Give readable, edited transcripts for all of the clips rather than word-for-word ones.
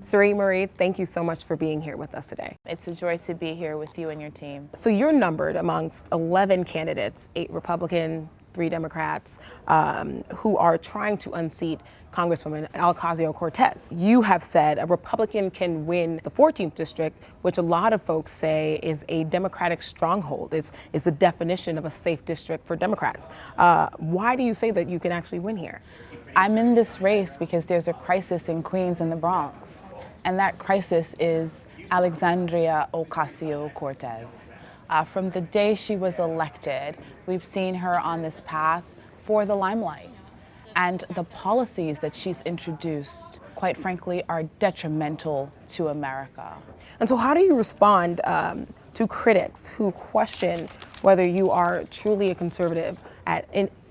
Scherie Murray, thank you so much for being here with us today. It's a joy to be here with you and your team. So you're numbered amongst 11 candidates, 8 Republican, 3 Democrats, who are trying to unseat Congresswoman Ocasio-Cortez. You have said a Republican can win the 14th district, which a lot of folks say is a Democratic stronghold. It's the definition of a safe district for Democrats. Why do you say that you can actually win here? I'm in this race because there's a crisis in Queens and the Bronx, and that crisis is Alexandria Ocasio-Cortez. From the day she was elected, we've seen her on this path for the limelight. And the policies that she's introduced, quite frankly, are detrimental to America. And so how do you respond to critics who question whether you are truly a conservative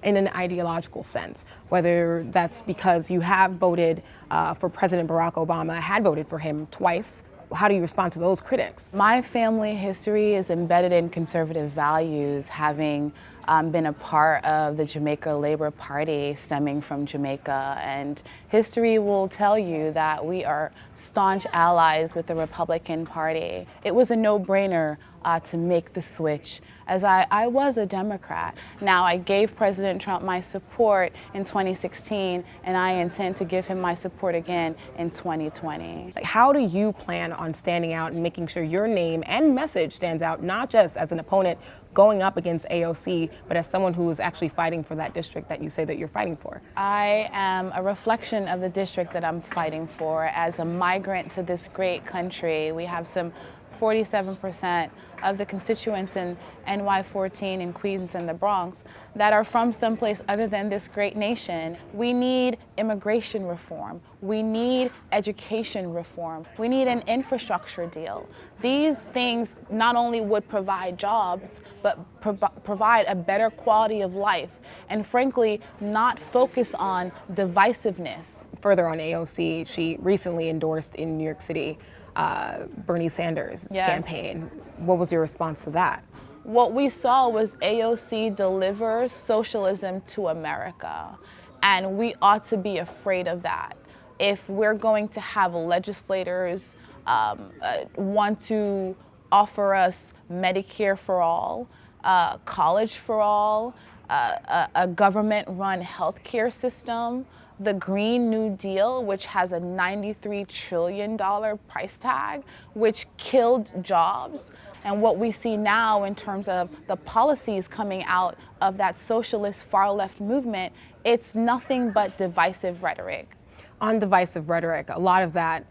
in an ideological sense, whether that's because you have voted for President Barack Obama, had voted for him twice? How do you respond to those critics? My family history is embedded in conservative values, having been a part of the Jamaica Labor Party stemming from Jamaica. And history will tell you that we are staunch allies with the Republican Party. It was a no-brainer to make the switch, as I was a Democrat. Now, I gave President Trump my support in 2016, and I intend to give him my support again in 2020. How do you plan on standing out and making sure your name and message stands out, not just as an opponent going up against AOC, but as someone who is actually fighting for that district that you say that you're fighting for? I am a reflection of the district that I'm fighting for. As a migrant to this great country, we have some 47% of the constituents in NY14 in Queens and the Bronx that are from someplace other than this great nation. We need immigration reform. We need education reform. We need an infrastructure deal. These things not only would provide jobs, but provide a better quality of life, and frankly, not focus on divisiveness. Further on AOC, she recently endorsed in New York City Bernie Sanders' campaign. What was your response to that? What we saw was AOC deliver socialism to America, and we ought to be afraid of that. If we're going to have legislators want to offer us Medicare for all, college for all, a government-run healthcare system, the Green New Deal, which has a $93 trillion price tag, which killed jobs. And what we see now in terms of the policies coming out of that socialist far-left movement, it's nothing but divisive rhetoric. On divisive rhetoric, a lot of that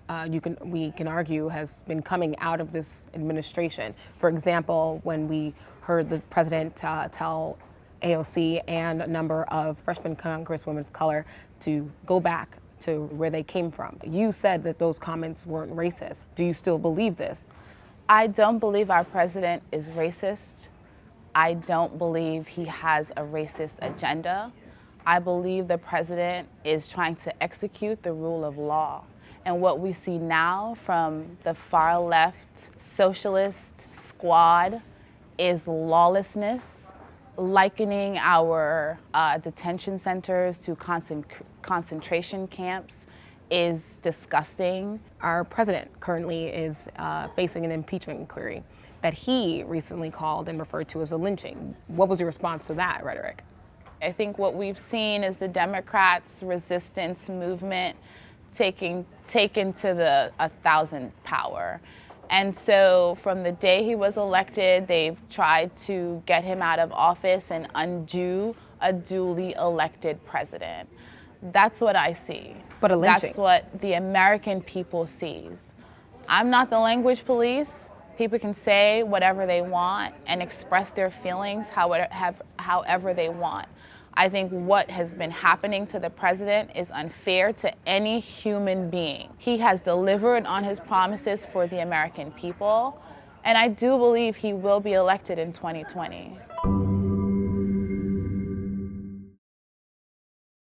we can argue has been coming out of this administration. For example, when we heard the president tell AOC and a number of freshman congresswomen of color to go back to where they came from. You said that those comments weren't racist. Do you still believe this? I don't believe our president is racist. I don't believe he has a racist agenda. I believe the president is trying to execute the rule of law. And what we see now from the far left socialist squad is lawlessness, likening our detention centers to concentration camps is disgusting. Our president currently is facing an impeachment inquiry that he recently called and referred to as a lynching. What was your response to that rhetoric? I think what we've seen is the Democrats' resistance movement taken to the 1,000 power. And so from the day he was elected, they've tried to get him out of office and undo a duly elected president. That's what I see. But a lynching. That's what the American people sees. I'm not the language police. People can say whatever they want and express their feelings however they want. I think what has been happening to the president is unfair to any human being. He has delivered on his promises for the American people, and I do believe he will be elected in 2020.